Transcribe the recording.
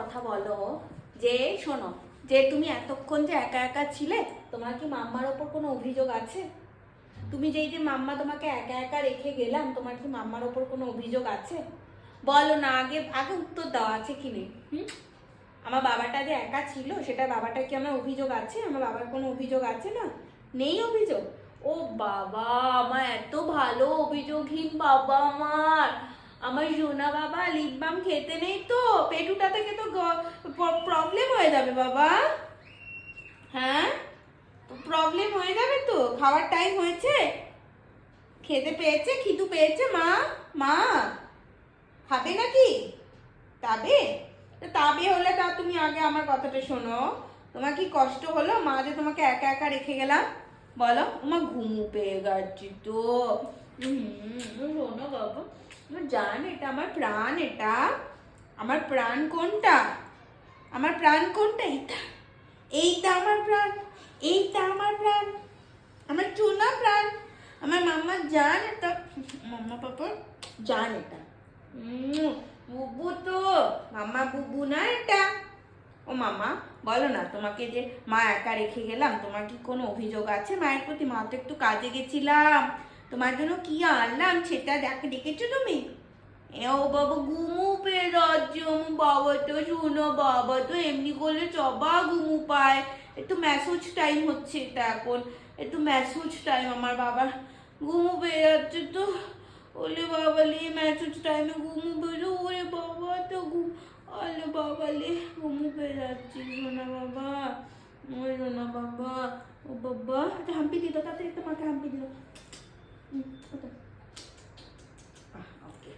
কথা বলো। যে শোনো, যে তুমি এতক্ষণ যে একা একা ছিলে, তোমার কি মাম্মার ওপর কোনো অভিযোগ আছে? তুমি যেই যে মাম্মা তোমাকে একা একা রেখে গেলাম, তোমার কি মাম্মার ওপর কোনো অভিযোগ আছে? বলো না, আগে আগে উত্তর দাও, আছে কি নেই? আমার বাবাটা যে একা ছিল, সেটা বাবাটা কি আমার অভিযোগ আছে? আমার বাবার কোনো অভিযোগ আছে? না, নেই অভিযোগ। ও বাবা, আমার এত ভালো অভিযোগহীন বাবা। আমার সোনা বাবা, লিপ বাম খেতে নেই তো? পেটুটা থেকে তো প্রবলেম হয়ে যাবে বাবা। হ্যাঁ, প্রবলেম হয়ে যাবে তো। খাওয়ার টাইম হয়েছে, খেতে পেয়েছে, খিদু পেয়েছে মা? মা খাবে নাকি? তাবে? তাবে হলে তা তুমি আগে আমার কথাটা শোনো। তোমার কি কষ্ট হলো মা যে তোমাকে একা একা রেখে গেলাম? বলো। আমার ঘুমু পেয়ে গেছি তো। শোনো বাবা, আমার জান এটা, আমার প্রাণ এটা। আমার প্রাণ কোনটা? আমার প্রাণ কোনটা? এইটা, এইটা আমার প্রাণ। এইটা আমার প্রাণ, আমার চুনা প্রাণ, আমার মাম্মার জান এটা, মাম্মা পাপার জান এটা। বুবু তো, মাম্মা বুবু না এটা। ও মামা, বলো না, তোমাকে যে মা একা রেখে গেলাম, তোমার কি কোনো অভিযোগ আছে মায়ের প্রতি? মা তো একটু কাজে গেছিলাম, তোমার জন্য কি আনলাম সেটা দেখেছো তুমি? ও বাবা, ঘুমু পেয়ে যাচ্ছে আমার বাবা তো। শুনো বাবা তো এমনি করলে চবা ঘুমু পায়। একটু ম্যাসেজ টাইম হচ্ছে এটা এখন, একটু ম্যাসেজ টাইম। আমার বাবার ঘুমু পেয়ে যাচ্ছে তো। ওলে বাবা লে, ম্যাসেজ টাইমে ঘুমু পেয়ে, ওরে বাবা তো ঘুম। আলে বাবা লে, ঘুমু পেয়ে যাচ্ছি সোনা বাবা। ওই সোনা বাবা, ও বাবা একটা হাম্পি দিত, তাতে একটা মাকে হাম্পি দিল। ওকে,